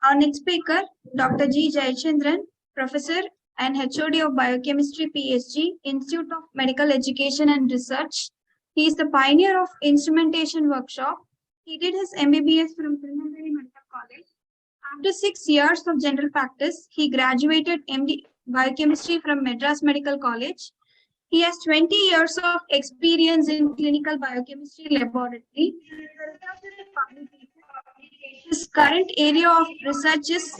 Our next speaker, Dr. G. Jayachandran, Professor and HOD of Biochemistry, PhD, Institute of Medical Education and Research. He is the pioneer of instrumentation workshop. He did his MBBS from Preliminary Medical College. After 6 years of general practice, he graduated MD Biochemistry from Madras Medical College. He has 20 years of experience in clinical biochemistry laboratory. His current area of research is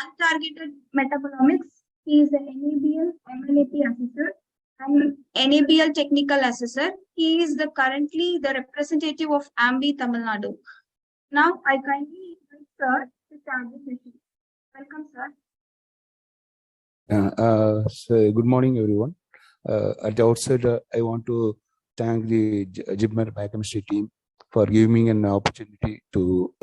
untargeted metabolomics. He is the NABL MLAP assessor and NABL technical assessor. He is currently the representative of AMBI Tamil Nadu. Now I kindly invite sir to start the session. Welcome, sir. So good morning, everyone. At the outset, I want to thank the JIBMER Biochemistry team for giving me an opportunity to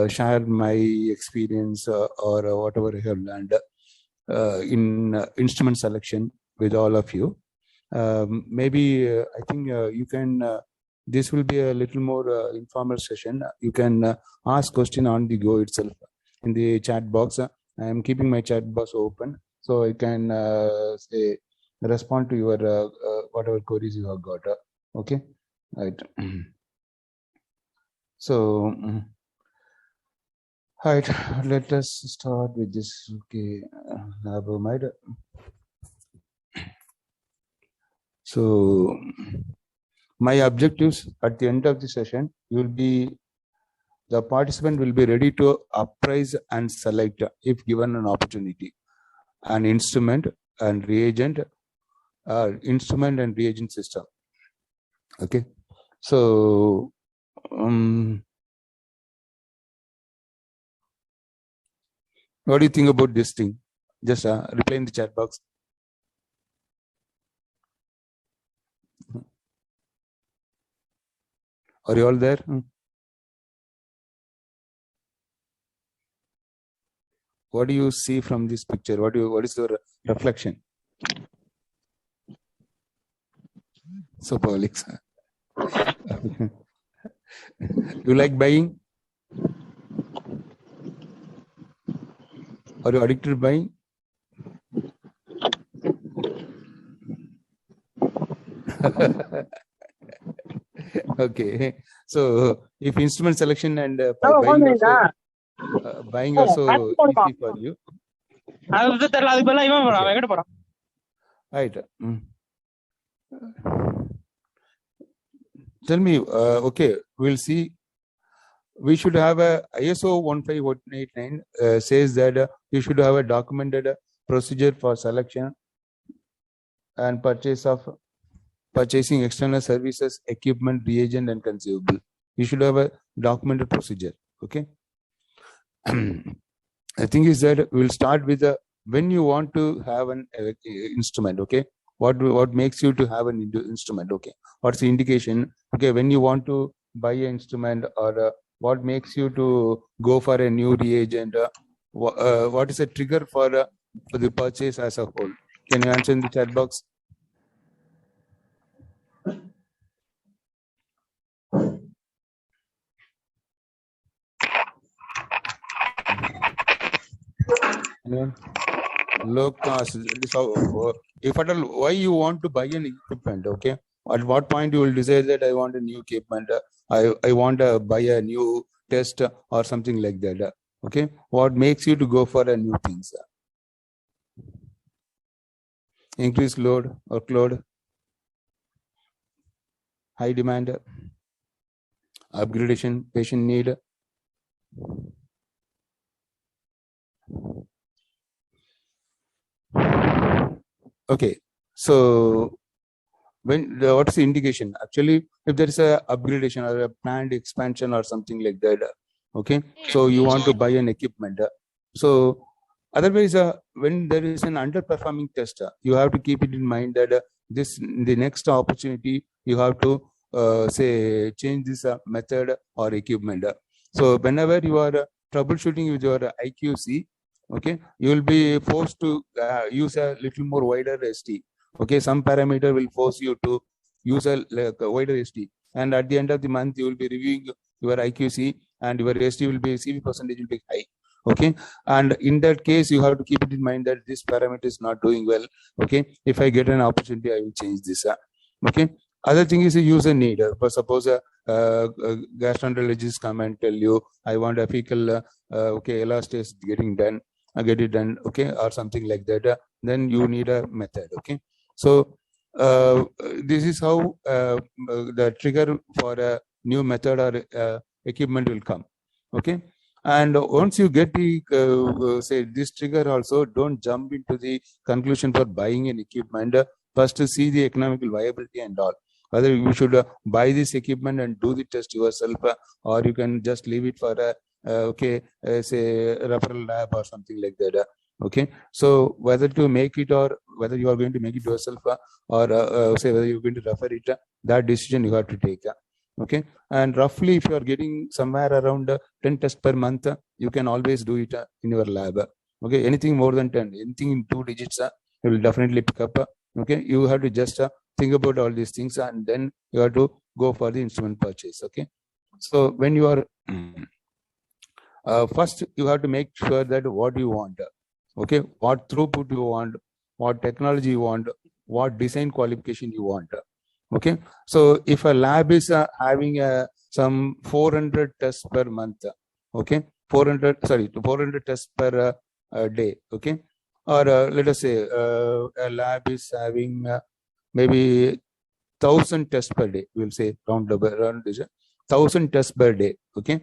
share my experience or whatever I have learned in instrument selection with all of you. Maybe I think you can, this will be a little more informal session. You can ask question on the go itself in the chat box. I am keeping my chat box open so I can say respond to your whatever queries you have got. Okay, right. So, right, let us start with this. Okay, LABMED. So, my objectives at the end of the session will be the participant will be ready to appraise and select, if given an opportunity, an instrument and reagent, instrument and reagent system. Okay, so what do you think about this thing? Just reply in the chat box. Are you all there? What do you see from this picture? What is your reflection? So public. You like buying? Are you addicted to buying? Okay, so if instrument selection and buying also easy for you. Right. Tell me, okay, we'll see. We should have a ISO 15189 says that you should have a documented procedure for selection and purchasing external services, equipment, reagent, and consumable. You should have a documented procedure. Okay. The thing is that we'll start with when you want to have an instrument. Okay. What makes you to have an instrument? Okay. What's the indication? Okay. When you want to buy an instrument, or what makes you to go for a new reagent? What is the trigger for the purchase as a whole? Can you answer in the chat box? Low cost. If at all, why you want to buy an equipment? Okay, at what point you will decide that I want a new equipment? I want to buy a new test or something like that. Okay, what makes you to go for a new things? Increased load, workload, high demand, upgradation, patient need. Okay, so what's the indication? Actually, if there is a upgradation or a planned expansion or something like that, okay, so you want to buy an equipment. So otherwise, when there is an underperforming test, you have to keep it in mind that the next opportunity you have to say change this method or equipment. So whenever you are troubleshooting with your IQC, okay, you will be forced to use a little more wider ST. Okay, some parameter will force you to use a wider ST, and at the end of the month you will be reviewing your IQC and your ST will be CV percentage will be high. Okay, and in that case you have to keep it in mind that this parameter is not doing well. Okay, if I get an opportunity, I will change this. Okay, other thing is a user need. Suppose a gastroenterologist come and tell you, I want a fecal okay, elastase getting done, get it done, okay, or something like that. Then you need a method. Okay, so this is how the trigger for a new method or equipment will come. Okay, and once you get the say this trigger also, don't jump into the conclusion for buying an equipment. First to see the economical viability and all, whether you should buy this equipment and do the test yourself, or you can just leave it for a okay, say referral lab or something like that. Okay, so whether to make it or whether you are going to make it yourself, or say whether you're going to refer it, that decision you have to take. Okay, and roughly if you are getting somewhere around 10 tests per month, you can always do it in your lab. Okay, anything more than 10, anything in 2 digits, you will definitely pick up. Okay, you have to just think about all these things, and then you have to go for the instrument purchase. Okay, so when you are first you have to make sure that what you want. Okay, what throughput you want, what technology you want, what design qualification you want. Okay, so if a lab is having some 400 tests per month, okay, 400 tests per day, okay, or let us say a lab is having maybe 1,000 tests per day, we'll say round 1,000 tests per day. Okay,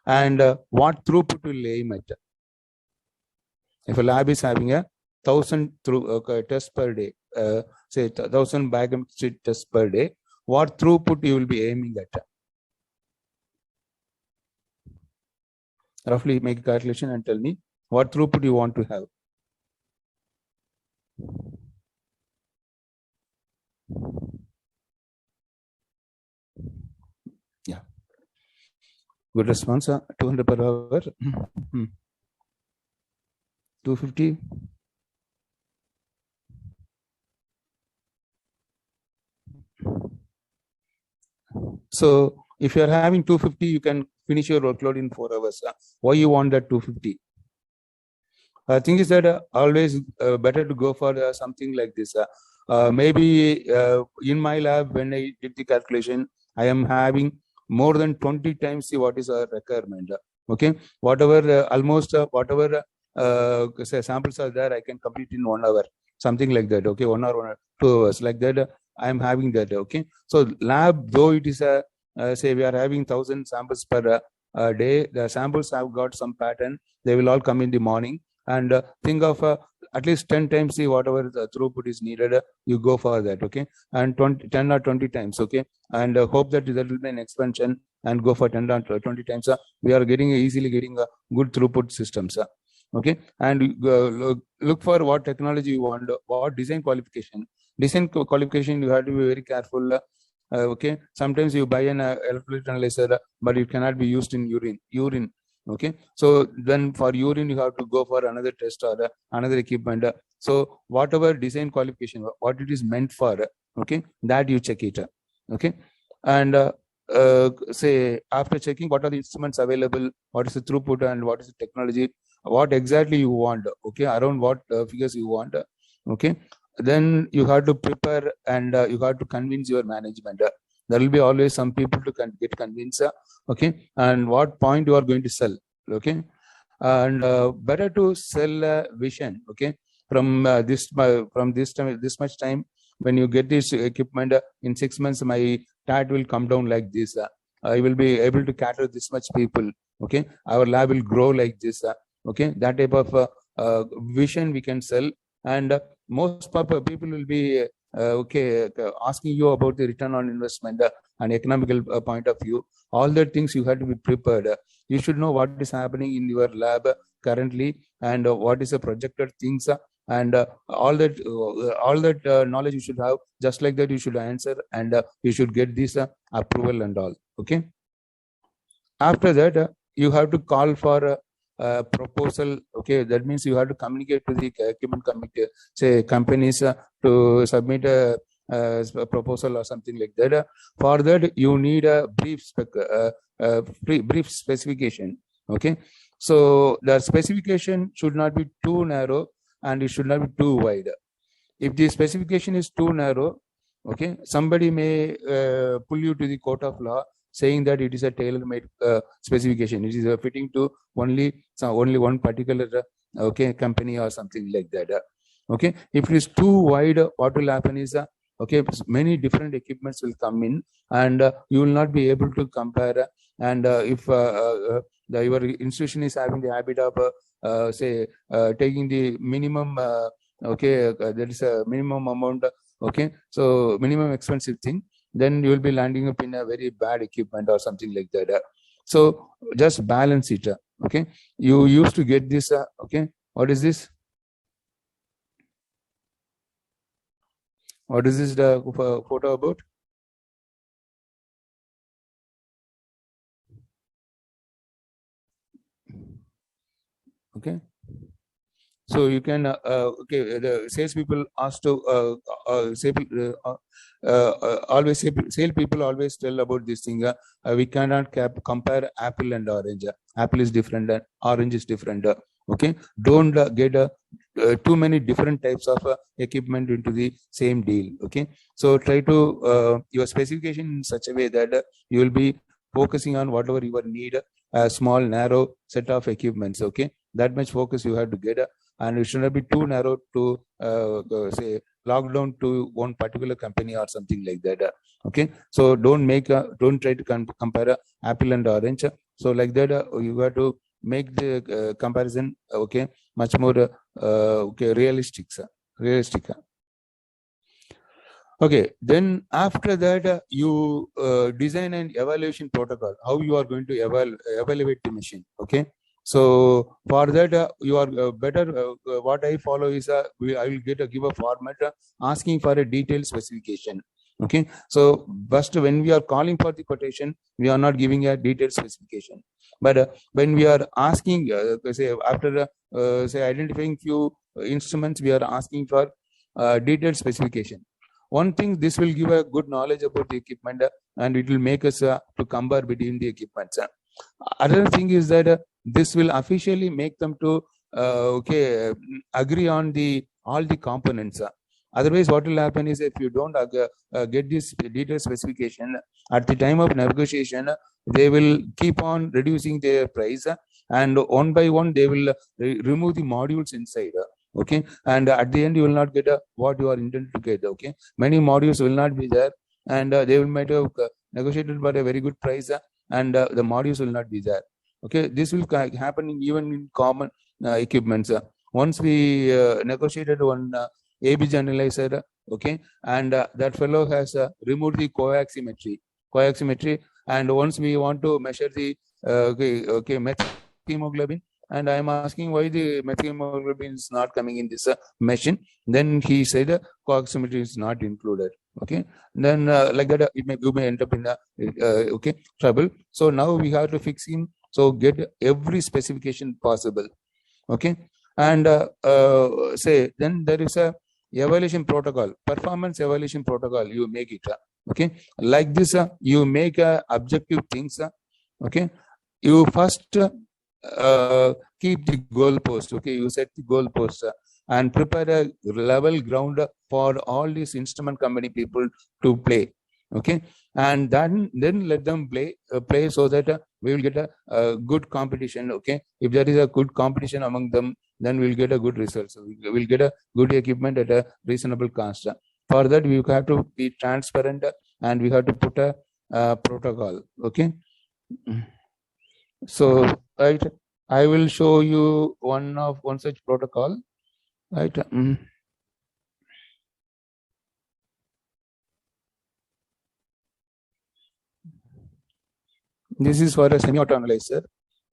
and what throughput will aim at? If a lab is having a 1,000 tests per day, say 1,000 biochemistry tests per day, what throughput you will be aiming at? Roughly make a calculation and tell me what throughput you want to have. Yeah, good response. 200 per hour. 250. So if you are having 250, you can finish your workload in 4 hours. Why you want that 250? I think is that always better to go for something like this. Maybe in my lab, when I did the calculation, I am having more than 20 times what is our requirement. Okay, whatever almost whatever say samples are there, I can complete in 1 hour, something like that. Okay, 1 hour, 2 hours, like that. I am having that. Okay, so lab, though it is a say we are having 1,000 samples per day, the samples have got some pattern. They will all come in the morning, and think of at least 10 times see whatever the throughput is needed. You go for that. Okay, and 10 or 20 times. Okay, and hope that there will be an expansion and go for 10 or 20 times. We are easily getting a good throughput systems. Okay, and look for what technology you want, what design qualification. Design qualification, you have to be very careful. Okay, sometimes you buy an electrolyte analyzer, but it cannot be used in urine. Okay, so then for urine you have to go for another test or another equipment. So whatever design qualification, what it is meant for, okay, that you check it. Okay, and say after checking what are the instruments available, what is the throughput, and what is the technology, what exactly you want, okay, around what figures you want, okay, then you have to prepare, and you have to convince your management. There will be always some people to get convinced, okay, and what point you are going to sell. Okay, and better to sell vision. Okay, from this time, this much time, when you get this equipment, in 6 months my TAT will come down like this. I will be able to cater this much people. Okay, our lab will grow like this. Okay, that type of vision we can sell, and most people will be okay, asking you about the return on investment and economical point of view. All the things you have to be prepared. You should know what is happening in your lab currently, and what is the projected things, and all that knowledge you should have. Just like that, you should answer, and you should get this approval and all. Okay. After that, you have to call for proposal. Okay, that means you have to communicate to the equipment committee, say companies, to submit proposal or something like that. For that, you need a brief brief specification. Okay, so the specification should not be too narrow and it should not be too wide. If the specification is too narrow, okay, somebody may pull you to the court of law saying that it is a tailor-made specification. It is fitting to only one particular okay company or something like that. Okay, if it is too wide, what will happen is okay, many different equipments will come in, and you will not be able to compare. And if your institution is having the habit of say taking the minimum okay, there is a minimum amount, okay, so minimum expensive thing, then you will be landing up in a very bad equipment or something like that. So just balance it. Okay, you used to get this. Okay, what is this? What is this the photo about? Okay, so you can okay, the salespeople ask to always sale people always tell about this thing. We cannot compare apple and orange. Apple is different and orange is different. Okay, don't get too many different types of equipment into the same deal. Okay, so try to your specification in such a way that you will be focusing on whatever you need, a small narrow set of equipments. Okay, that much focus you have to get, and it should not be too narrow to say lock down to one particular company or something like that. Okay, so don't try to compare apple and orange. So like that, you have to make the comparison okay much more okay realistic. Okay, then after that you design an evaluation protocol, how you are going to evaluate the machine. Okay, so for that you are better what I follow is I will give a format asking for a detailed specification. Okay, so first when we are calling for the quotation, we are not giving a detailed specification, but when we are asking say after say identifying few instruments, we are asking for detailed specification. One thing, this will give a good knowledge about the equipment and it will make us to compare between the equipments. Other thing is that this will officially make them to okay agree on all the components. Otherwise, what will happen is if you don't get this detailed specification at the time of negotiation, they will keep on reducing their price, and one by one they will remove the modules inside. Okay, and at the end you will not get what you are intended to get. Okay, many modules will not be there, and they will might have negotiated for a very good price, and the modules will not be there. Okay, this will happen even in common equipments. Once we negotiated one ABG analyzer, okay, and that fellow has removed the coaximetry, and once we want to measure the okay methemoglobin, and I am asking why the methemoglobin is not coming in this machine. Then he said coaximetry is not included. Okay, then like that you may end up in okay trouble. So now we have to fix him. So get every specification possible. Okay, and say then there is a evaluation protocol, performance evaluation protocol. You make it. Okay, like this you make objective things. Okay, you first keep the goal post. Okay, you set the goal post and prepare a level ground for all these instrument company people to play. Okay, and then let them play so that we will get a good competition. Okay, if there is a good competition among them, then we'll get a good result. So we'll get a good equipment at a reasonable cost. For that, we have to be transparent and we have to put a protocol. Okay, so right, I will show you one such protocol. Right. This is for a semi-auto analyzer.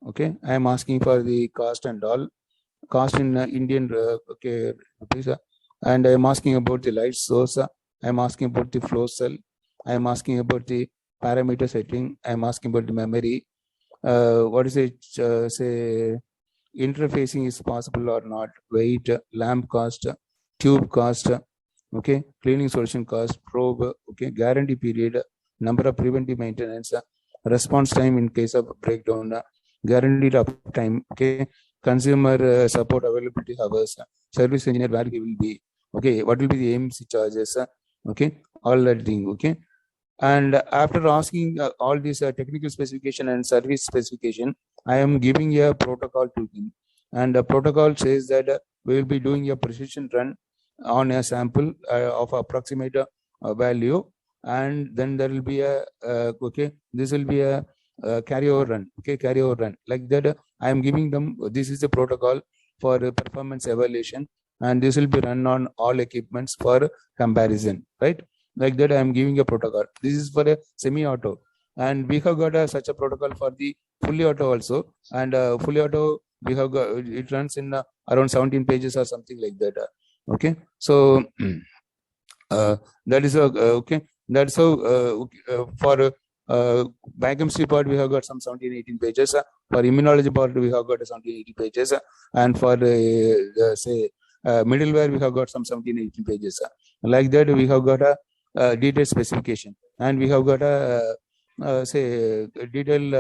Okay, I am asking for the cost and all. Cost in Indian okay rupees, and I am asking about the light source. I am asking about the flow cell. I am asking about the parameter setting. I am asking about the memory. What is it? Say interfacing is possible or not? Weight, lamp cost, tube cost, okay, cleaning solution cost, probe, okay, guarantee period, number of preventive maintenance, response time in case of breakdown, guaranteed uptime, okay, consumer support availability hours, service engineer where he will be, okay, what will be the AMC charges, okay, all that thing, okay. And after asking all these technical specification and service specification, I am giving a protocol to him, and the protocol says that we will be doing a precision run on a sample of approximate value, and then there will be a okay, this will be a carryover run, okay, carryover run like that. I am giving them, this is the protocol for performance evaluation, and this will be run on all equipments for comparison, right? Like that, I am giving a protocol. This is for a semi-auto, and we have got such a protocol for the fully auto also. And fully auto, we have got, it runs in around 17 pages or something like that. Okay, so that is okay. That's how for biochemistry part we have got some 17-18 pages. For immunology part we have got 17-18 pages, and for say middleware we have got some 17-18 pages. Like that, we have got a detailed specification, and we have got a say detailed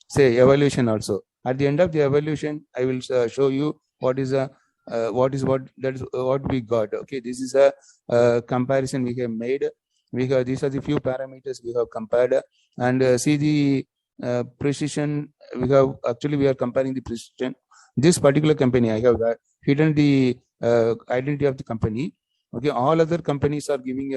say evaluation also. At the end of the evaluation, I will show you what is what we got. Okay, this is a comparison we have made. These are the few parameters we have compared, and see the precision. We are comparing the precision. This particular company, I have hidden the identity of the company. Okay, all other companies are giving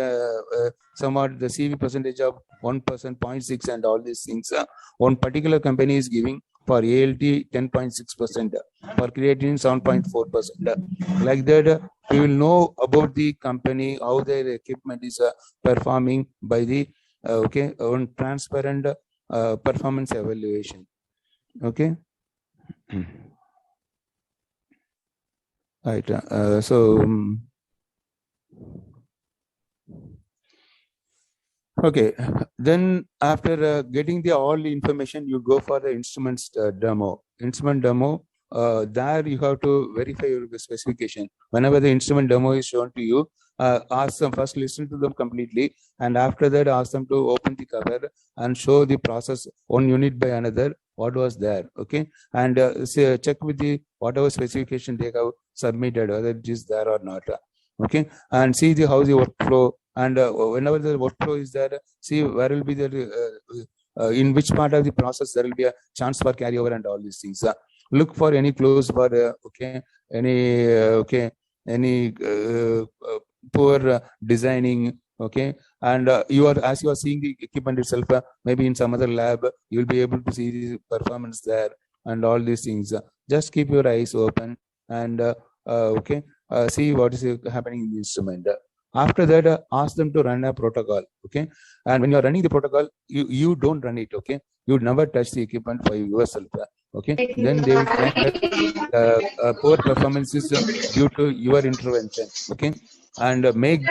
somewhat the CV percentage of 1%, 0.6, and all these things. One particular company is giving for ALT 10.6%, for creatine 7.4%. Like that, we will know about the company, how their equipment is performing by the okay, on transparent performance evaluation. Okay. Right. Okay, then after getting all the information, you go for the instruments demo. Instrument demo, there you have to verify your specification. Whenever the instrument demo is shown to you, ask them first, listen to them completely, and after that ask them to open the cover and show the process one unit by another, what was there, okay? And say, check with the whatever specification they have submitted, whether it is there or not, okay? And see how the workflow, and whenever the workflow is there, see where will be the in which part of the process there will be a chance for carryover and all these things. Look for any clues for okay, any okay, any poor designing, okay. And as you are seeing the equipment itself, maybe in some other lab you will be able to see the performance there and all these things. Just keep your eyes open and okay, see what is happening in the instrument. After that, ask them to run a protocol, okay? And when you are running the protocol, you don't run it, okay? You never touch the equipment for yourself, okay? Then they will claim that poor performance is due to your intervention, okay? And make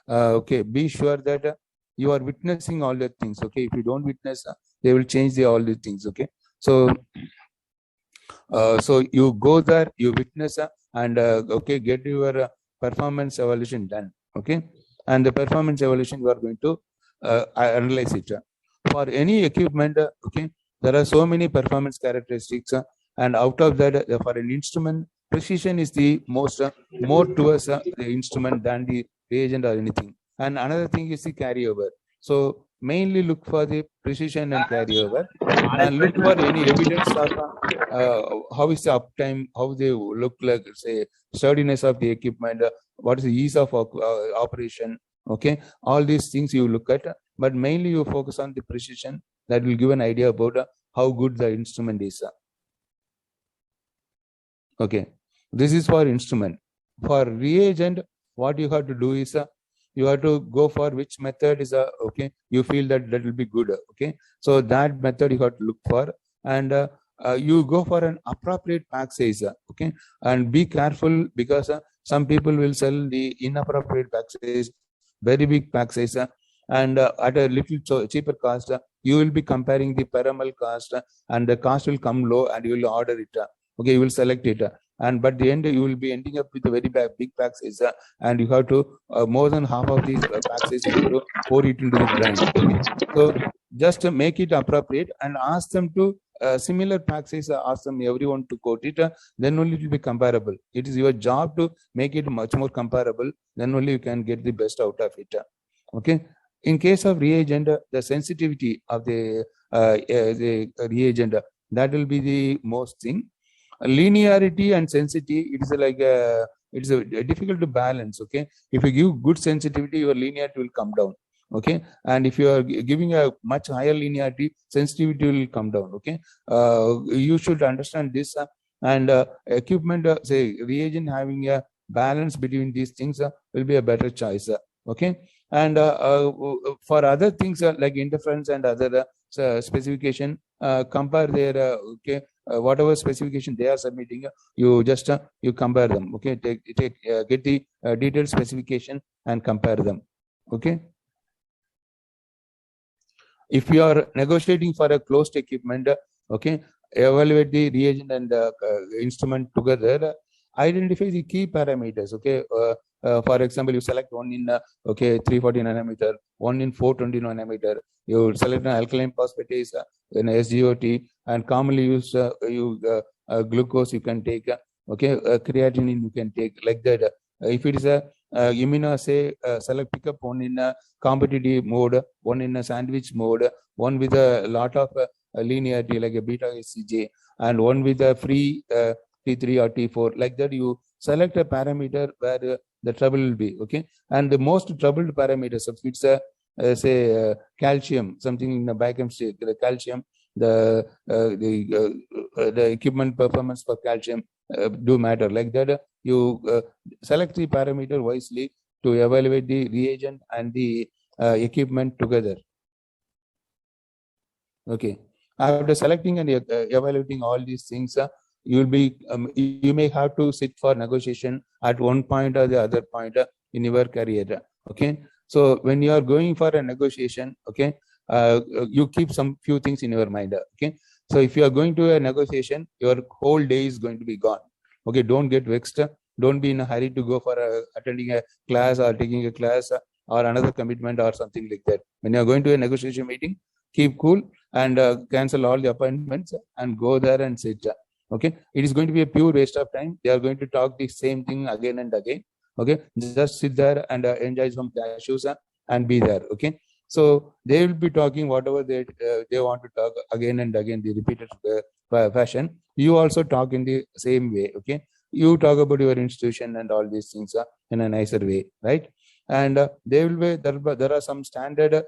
okay, be sure that you are witnessing all the things, okay? If you don't witness, they will change all the things, okay? So so you go there, you witness, and okay, get your performance evaluation done, okay? And the performance evaluation you are going to analyze it. For any equipment, okay, there are so many performance characteristics, and out of that, for an instrument, precision is the most more towards the instrument than the reagent or anything. And another thing is the carryover. So mainly look for the precision and carryover, and look for any evidence of how is the uptime, how they look like, say, sturdiness of the equipment, what is the ease of operation, okay? All these things you look at, but mainly you focus on the precision. That will give an idea about how good the instrument is. Okay, this is for instrument. For reagent, what you have to do is you have to go for which method is okay, you feel that will be good, okay? So that method you have to look for, and you go for an appropriate pack size, okay? And be careful, because some people will sell the inappropriate pack size, very big pack size, and at a little cheaper cost, you will be comparing the pyramidal cost, and the cost will come low, and you will order it. Okay, you will select it, and but the end you will be ending up with a very big pack size, and you have to more than half of these pack size you have to pour it into the grind. Okay, so just make it appropriate and ask them to similar pack size, ask them everyone to quote it, then only it will be comparable. It is your job to make it much more comparable, then only you can get the best out of it. Okay, in case of reagent, the sensitivity of the reagent, that will be the most thing. Linearity and sensitivity, it is like it's difficult to balance. Okay, if you give good sensitivity, your linearity will come down. Okay, and if you are giving a much higher linearity, sensitivity will come down. Okay, you should understand this, and equipment, say reagent having a balance between these things will be a better choice. Okay, and for other things like interference and other specification, compare their okay, whatever specification they are submitting, you just you compare them. Okay, get the detailed specification and compare them. Okay, if you are negotiating for a closed equipment, okay, evaluate the reagent and instrument together, identify the key parameters. Okay, for example, you select one in okay 340 nanometer, one in 420 nanometer. You select an alkaline phosphatase, an SGOT, and commonly used glucose you can take. Okay, creatinine you can take, like that. If it is a immunoassay, select pick up one in a competitive mode, one in a sandwich mode, one with a lot of linearity like a beta HCG, and one with a free T3 or T4, like that. You select a parameter where the trouble will be. Okay, and the most troubled parameters of it's say calcium, something in the biochemistry, the calcium, the equipment performance for calcium do matter, like that. You select the parameter wisely to evaluate the reagent and the equipment together. Okay, after selecting and evaluating all these things, you will be you may have to sit for negotiation at one point or the other point in your career. Okay, so when you are going for a negotiation, okay, you keep some few things in your mind. Okay, so if you are going to a negotiation, your whole day is going to be gone. Okay, don't get vexed. Don't be in a hurry to go for attending a class or taking a class or another commitment or something like that. When you are going to a negotiation meeting, keep cool and cancel all the appointments and go there and sit. Okay, it is going to be a pure waste of time. They are going to talk the same thing again and again. Okay, just sit there and enjoy some cashews and be there. Okay, so they will be talking whatever they want to talk again and again, the repeated fashion. You also talk in the same way. Okay, you talk about your institution and all these things in a nicer way, right? And they will be there are some standard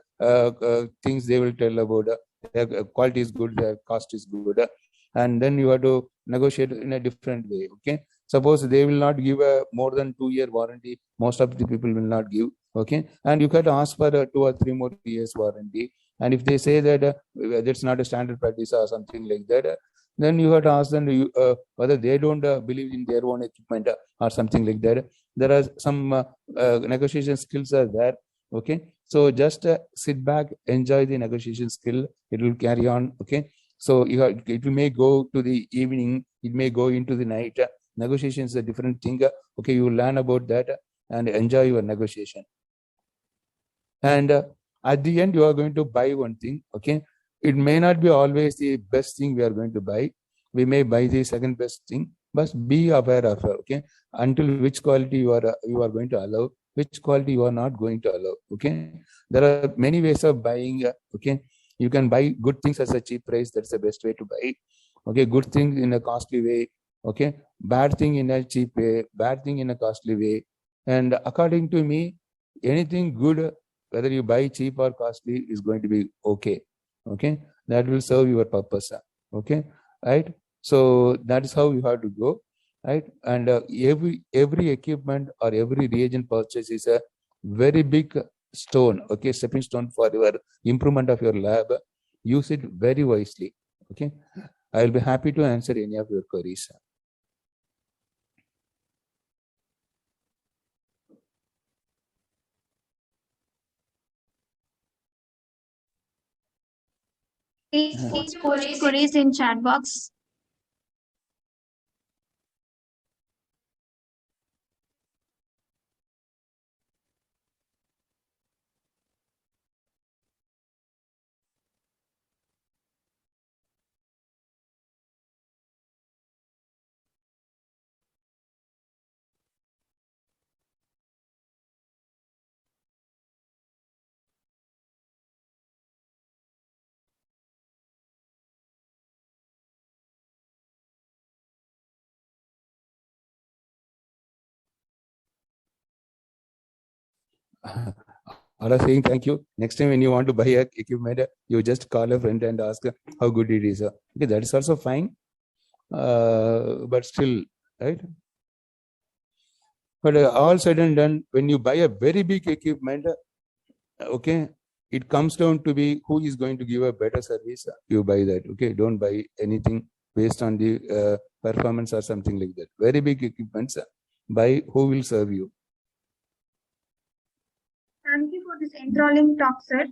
things they will tell about their quality is good, their cost is good, and then you have to negotiate in a different way. Okay, suppose they will not give a more than 2-year warranty, most of the people will not give. Okay, and you can ask for a 2 or 3 more years warranty, and if they say that that's not a standard practice or something like that, then you have to ask them whether they don't believe in their own equipment or something like that. There are some negotiation skills are there. Okay, so just sit back, enjoy the negotiation skill. It will carry on. Okay, so it may go to the evening, it may go into the night. Negotiation is a different thing. Okay, you learn about that and enjoy your negotiation. And at the end, you are going to buy one thing. Okay, it may not be always the best thing we are going to buy. We may buy the second best thing, but be aware of it. Okay, until which quality you are going to allow, which quality you are not going to allow. Okay, there are many ways of buying. Okay, you can buy good things at a cheap price. That's the best way to buy. Okay, good things in a costly way. Okay, bad thing in a cheap way, bad thing in a costly way. And according to me, anything good, whether you buy cheap or costly, is going to be okay. Okay, that will serve your purpose. Okay, right? So that is how you have to go, right? And every equipment or every reagent purchase is a very big stone. Okay, stepping stone for your improvement of your lab. Use it very wisely. Okay, I will be happy to answer any of your queries. Please post queries in chat box. All are saying thank you. Next time when you want to buy a equipment, you just call a friend and ask how good it is. Okay, that is also fine. But still, right? But all said and done, when you buy a very big equipment, okay, it comes down to be who is going to give a better service. You buy that. Okay, don't buy anything based on the performance or something like that. Very big equipments, buy who will serve you. Thank you for this enthralling talk, sir.